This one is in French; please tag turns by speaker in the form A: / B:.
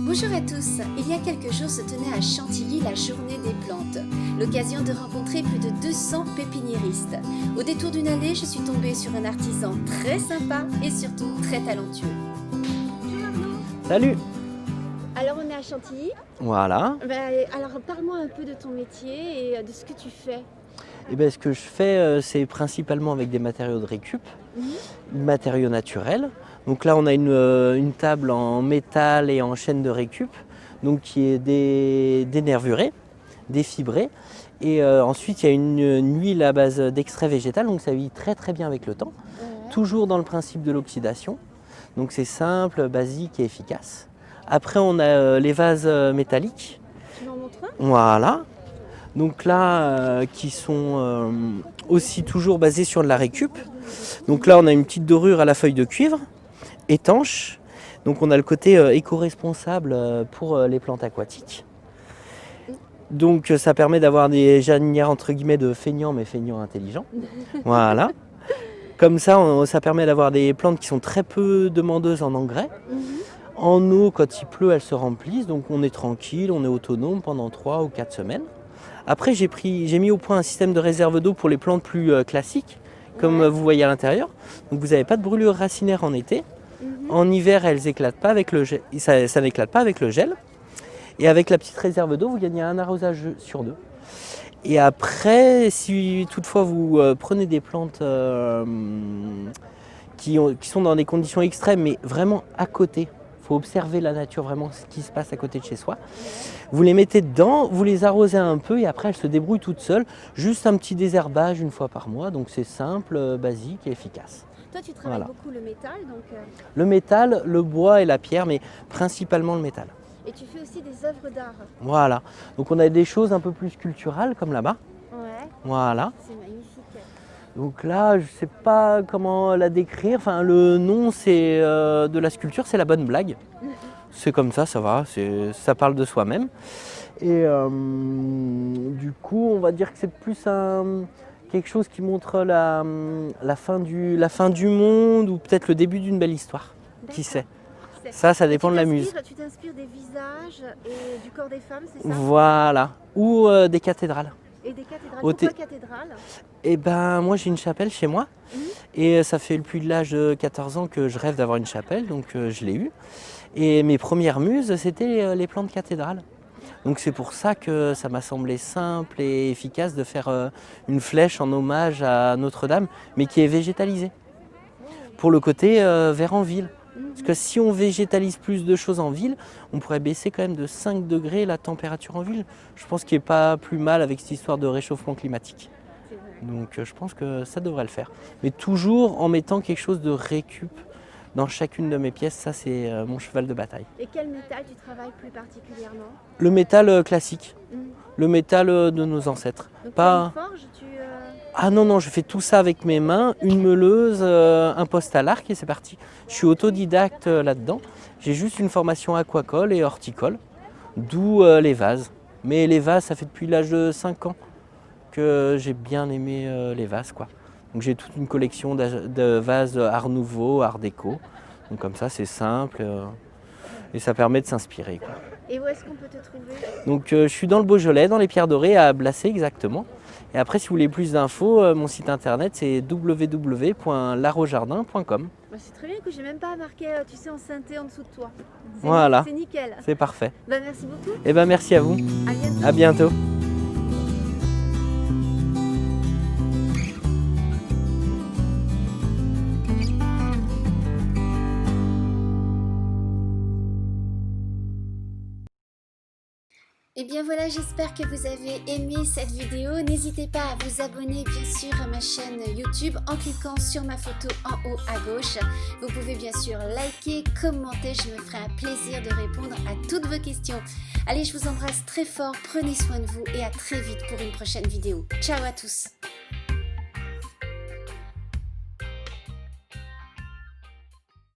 A: Bonjour à tous, il y a quelques jours se tenait à Chantilly la journée des plantes, l'occasion de rencontrer plus de 200 pépiniéristes. Au détour d'une allée, je suis tombée sur un artisan très sympa et surtout très talentueux. Bonjour Arnaud.
B: Salut.
A: Alors on est à Chantilly.
B: Voilà.
A: Alors parle-moi un peu de ton métier et de ce que tu fais.
B: Et ben, ce que je fais, c'est principalement avec des matériaux de récup, matériaux naturels. Donc là, on a une table en métal et en chaîne de récup, donc qui est dénervurée, défibrée. Et ensuite, il y a une huile à base d'extrait végétal, donc ça vieillit très très bien avec le temps. Toujours dans le principe de l'oxydation. Donc c'est simple, basique et efficace. Après, on a les vases métalliques.
A: Tu m'en montres un ?
B: Voilà. Donc là, qui sont aussi toujours basés sur de la récup. Donc là, on a une petite dorure à la feuille de cuivre, étanche. Donc on a le côté éco-responsable pour les plantes aquatiques. Donc ça permet d'avoir des jardinières entre guillemets de feignants, mais feignants intelligents. Voilà. Comme ça, ça permet d'avoir des plantes qui sont très peu demandeuses en engrais. En eau, quand il pleut, elles se remplissent. Donc on est tranquille, on est autonome pendant 3 ou 4 semaines. Après, j'ai mis au point un système de réserve d'eau pour les plantes plus classiques, comme vous voyez à l'intérieur. Donc vous n'avez pas de brûlure racinaire en été. En hiver, elles éclatent pas avec le gel, ça n'éclate pas avec le gel. Et avec la petite réserve d'eau, vous gagnez un arrosage sur 2. Et après, si toutefois vous prenez des plantes qui sont dans des conditions extrêmes, mais vraiment à côté, il faut observer la nature, vraiment ce qui se passe à côté de chez soi. Vous les mettez dedans, vous les arrosez un peu et après elles se débrouillent toutes seules. Juste un petit désherbage une fois par mois, donc c'est simple, basique et efficace.
A: Toi tu travailles beaucoup le métal donc...
B: Le métal, le bois et la pierre, mais principalement le métal.
A: Et tu fais aussi des œuvres d'art.
B: Voilà, donc on a des choses un peu plus sculpturales comme là-bas.
A: Ouais.
B: Voilà.
A: C'est magnifique.
B: Donc là, je ne sais pas comment la décrire. Enfin, le nom c'est de la sculpture, c'est la bonne blague. C'est comme ça va, ça parle de soi-même. Et du coup, on va dire que c'est plus quelque chose qui montre la fin du monde ou peut-être le début d'une belle histoire. Qui sait ? Ça dépend de la muse.
A: Tu t'inspires des visages et du corps des femmes, c'est ça ?
B: Voilà, ou des cathédrales.
A: Et des cathédrales. Pourquoi cathédrales ?
B: Eh ben, moi j'ai une chapelle chez moi et ça fait depuis l'âge de 14 ans que je rêve d'avoir une chapelle, donc je l'ai eue. Et mes premières muses, c'était les plantes cathédrales. Donc c'est pour ça que ça m'a semblé simple et efficace de faire une flèche en hommage à Notre-Dame, mais qui est végétalisée. Pour le côté vert en ville. Parce que si on végétalise plus de choses en ville, on pourrait baisser quand même de 5 degrés la température en ville. Je pense qu'il n'est pas plus mal avec cette histoire de réchauffement climatique. Donc je pense que ça devrait le faire. Mais toujours en mettant quelque chose de récup dans chacune de mes pièces, ça c'est mon cheval de bataille.
A: Et quel métal tu travailles plus particulièrement ?
B: Le métal classique, le métal de nos ancêtres.
A: Donc
B: pas...
A: tu as une forge,
B: Ah non, je fais tout ça avec mes mains, une meuleuse, un poste à l'arc et c'est parti. Je suis autodidacte là-dedans. J'ai juste une formation aquacole et horticole, d'où les vases. Mais les vases, ça fait depuis l'âge de 5 ans que j'ai bien aimé les vases, quoi. Donc j'ai toute une collection de vases art nouveau, art déco. Donc comme ça, c'est simple et ça permet de s'inspirer, quoi.
A: Et où est-ce qu'on peut te trouver ?
B: Donc je suis dans le Beaujolais, dans les Pierres Dorées, à Blacé exactement. Et après, si vous voulez plus d'infos, mon site internet c'est www.larojardin.com.
A: C'est très bien que j'ai même pas marqué, tu sais, en synthé en dessous de toi.
B: Voilà.
A: C'est nickel.
B: C'est parfait.
A: Merci beaucoup.
B: Et merci à vous.
A: À bientôt.
B: À bientôt.
A: Et bien voilà, j'espère que vous avez aimé cette vidéo. N'hésitez pas à vous abonner bien sûr à ma chaîne YouTube en cliquant sur ma photo en haut à gauche. Vous pouvez bien sûr liker, commenter, je me ferai un plaisir de répondre à toutes vos questions. Allez, je vous embrasse très fort, prenez soin de vous et à très vite pour une prochaine vidéo. Ciao à tous.